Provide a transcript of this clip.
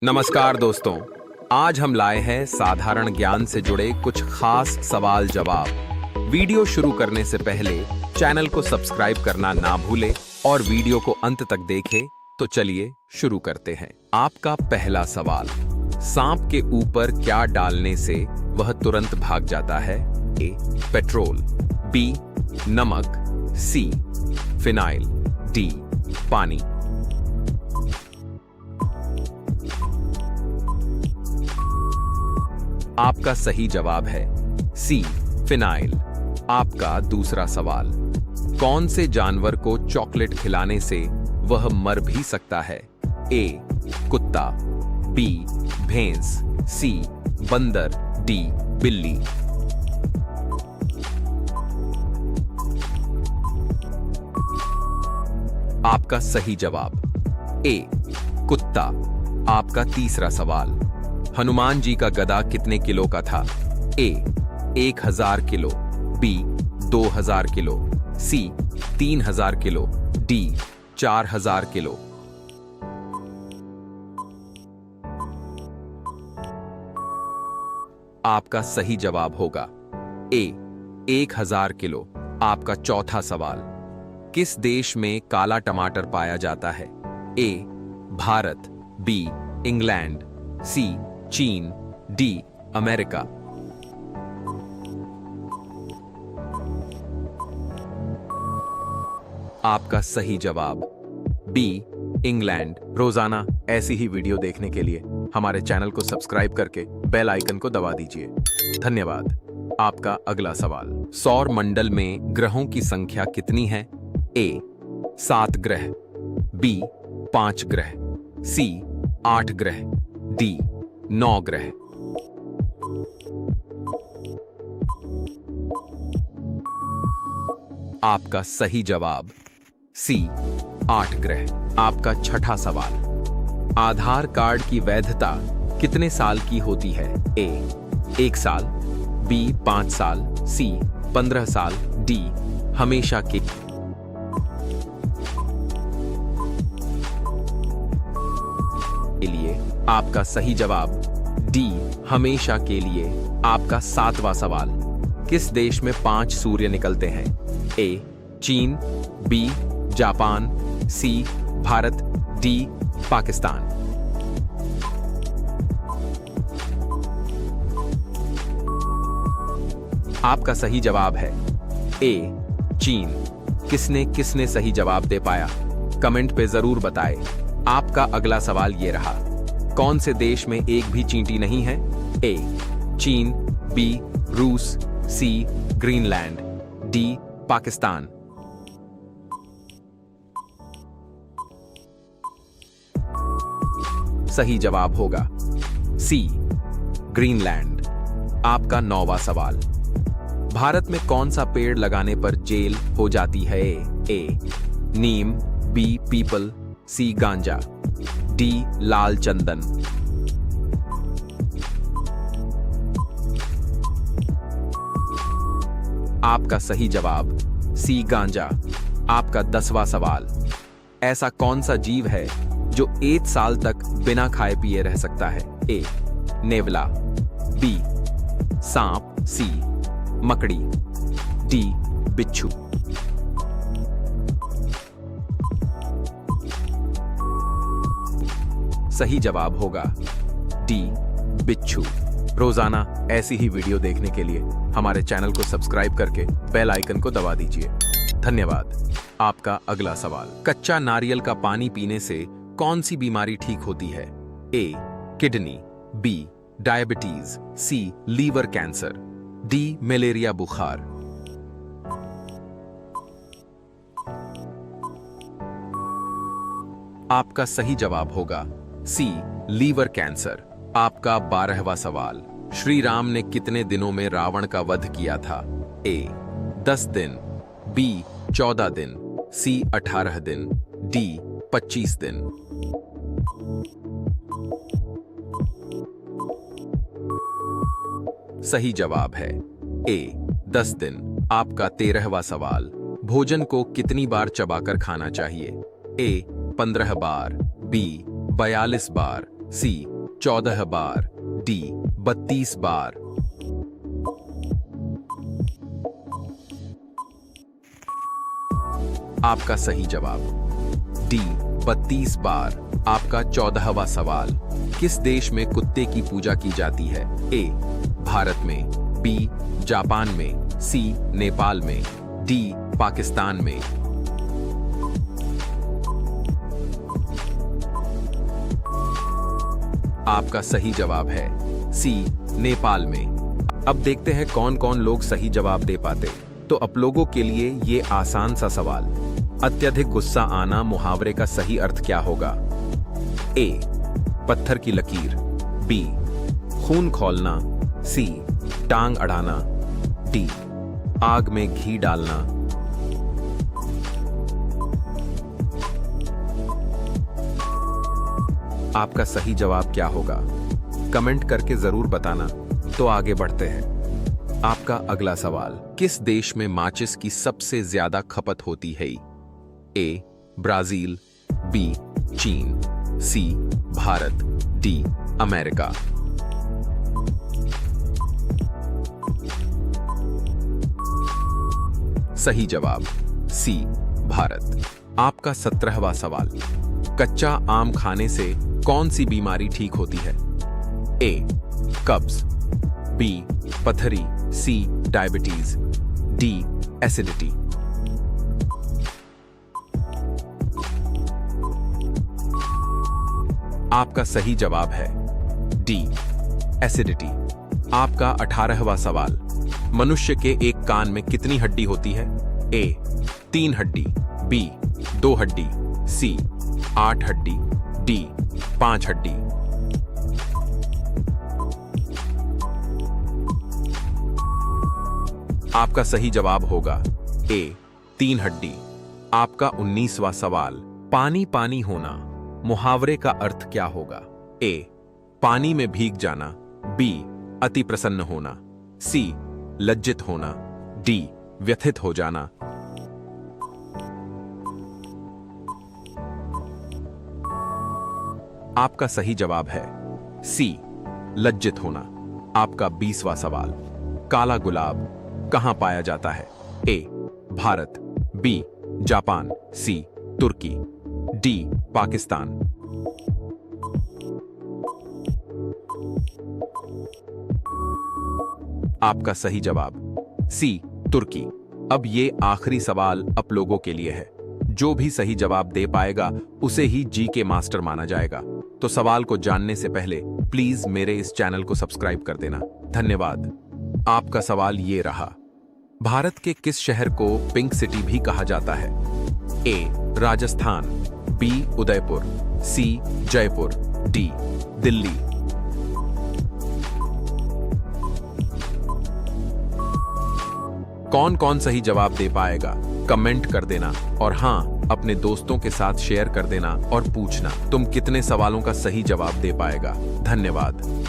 नमस्कार दोस्तों। आज हम लाए हैं साधारण ज्ञान से जुड़े कुछ खास सवाल जवाब। वीडियो शुरू करने से पहले चैनल को सब्सक्राइब करना ना भूलें और वीडियो को अंत तक देखें। तो चलिए शुरू करते हैं। आपका पहला सवाल, सांप के ऊपर क्या डालने से वह तुरंत भाग जाता है? ए पेट्रोल, बी नमक, सी फिनाइल, डी पानी। आपका सही जवाब है सी फिनाइल। आपका दूसरा सवाल, कौन से जानवर को चॉकलेट खिलाने से वह मर भी सकता है? ए कुत्ता, बी भैंस, सी बंदर, डी बिल्ली। आपका सही जवाब ए कुत्ता। आपका तीसरा सवाल, हनुमान जी का गदा कितने किलो का था? ए 1000 किलो, बी 2000 किलो, सी 3000 किलो, डी 4000 किलो। आपका सही जवाब होगा ए 1000 किलो। आपका चौथा सवाल, किस देश में काला टमाटर पाया जाता है? ए भारत, बी इंग्लैंड, सी चीन, डी अमेरिका। आपका सही जवाब बी इंग्लैंड। रोजाना ऐसी ही वीडियो देखने के लिए हमारे चैनल को सब्सक्राइब करके बेल आइकन को दबा दीजिए। धन्यवाद। आपका अगला सवाल, सौर मंडल में ग्रहों की संख्या कितनी है? ए 7 ग्रह, बी 5 ग्रह, सी 8 ग्रह, डी 9 ग्रह। आपका सही जवाब सी 8 ग्रह। आपका छठा सवाल, आधार कार्ड की वैधता कितने साल की होती है? ए 1 साल, बी 5 साल, सी 15 साल, डी हमेशा के लिए। आपका सही जवाब डी हमेशा के लिए। आपका सातवां सवाल, किस देश में 5 सूर्य निकलते हैं? ए चीन, बी जापान, सी भारत, डी पाकिस्तान। आपका सही जवाब है ए चीन। किसने किसने सही जवाब दे पाया, कमेंट पे जरूर बताएं। आपका अगला सवाल ये रहा, कौन से देश में एक भी चींटी नहीं है? ए चीन, बी रूस, सी ग्रीनलैंड, डी पाकिस्तान। सही जवाब होगा सी ग्रीनलैंड। आपका 9वां सवाल, भारत में कौन सा पेड़ लगाने पर जेल हो जाती है? ए नीम, बी पीपल, सी गांजा, डी लाल चंदन। आपका सही जवाब सी गांजा। आपका 10वां सवाल, ऐसा कौन सा जीव है जो 1 साल तक बिना खाए पिए रह सकता है? ए नेवला, बी सांप, सी मकड़ी, डी बिच्छू। सही जवाब होगा डी बिच्छू। रोजाना ऐसी ही वीडियो देखने के लिए हमारे चैनल को सब्सक्राइब करके बेल आइकन को दबा दीजिए। धन्यवाद। आपका अगला सवाल, कच्चा नारियल का पानी पीने से कौन सी बीमारी ठीक होती है? A kidney, B diabetes, C liver cancer, D malaria बुखार। आपका सही जवाब होगा सी लीवर कैंसर। आपका 12वां सवाल, श्री राम ने कितने दिनों में रावण का वध किया था? ए 10 दिन, बी 14 दिन, सी 18 दिन, डी 25 दिन। सही जवाब है ए 10 दिन। आपका 13वां सवाल, भोजन को कितनी बार चबाकर खाना चाहिए? ए 15 बार, बी 42 बार, सी 14 बार, डी 32 बार। आपका सही जवाब डी 32 बार। आपका 14वां सवाल, किस देश में कुत्ते की पूजा की जाती है? ए भारत में, बी जापान में, सी नेपाल में, डी पाकिस्तान में। आपका सही जवाब है सी नेपाल में। अब देखते हैं कौन कौन लोग सही जवाब दे पाते। तो आप लोगों के लिए ये आसान सा सवाल, अत्यधिक गुस्सा आना मुहावरे का सही अर्थ क्या होगा? ए पत्थर की लकीर, बी खून खौलना, सी टांग अड़ाना, डी आग में घी डालना। आपका सही जवाब क्या होगा? कमेंट करके जरूर बताना। तो आगे बढ़ते हैं। आपका अगला सवाल, किस देश में माचिस की सबसे ज्यादा खपत होती है? ए ब्राजील, बी चीन, सी भारत, डी अमेरिका। सही जवाब सी भारत। आपका 17वां सवाल, कच्चा आम खाने से कौन सी बीमारी ठीक होती है? ए कब्ज, बी पथरी, सी डायबिटीज, डी एसिडिटी। आपका सही जवाब है डी एसिडिटी। आपका 18वां सवाल, मनुष्य के एक कान में कितनी हड्डी होती है? ए 3 हड्डी, बी 2 हड्डी, सी 8 हड्डी, डी 5 हड्डी। आपका सही जवाब होगा ए 3 हड्डी। आपका 19वां सवाल, पानी पानी होना मुहावरे का अर्थ क्या होगा? ए पानी में भीग जाना, बी अति प्रसन्न होना, सी लज्जित होना, डी व्यथित हो जाना। आपका सही जवाब है सी लज्जित होना। आपका 20वां सवाल, काला गुलाब कहां पाया जाता है? ए भारत, बी जापान, सी तुर्की, डी पाकिस्तान। आपका सही जवाब सी तुर्की। अब ये आखिरी सवाल आप लोगों के लिए है। जो भी सही जवाब दे पाएगा उसे ही जी के मास्टर माना जाएगा। तो सवाल को जानने से पहले प्लीज मेरे इस चैनल को सब्सक्राइब कर देना। धन्यवाद। आपका सवाल ये रहा, भारत के किस शहर को पिंक सिटी भी कहा जाता है? ए राजस्थान, बी उदयपुर, सी जयपुर, डी दिल्ली। कौन कौन सही जवाब दे पाएगा कमेंट कर देना, और हाँ अपने दोस्तों के साथ शेयर कर देना और पूछना तुम कितने सवालों का सही जवाब दे पाएगा। धन्यवाद।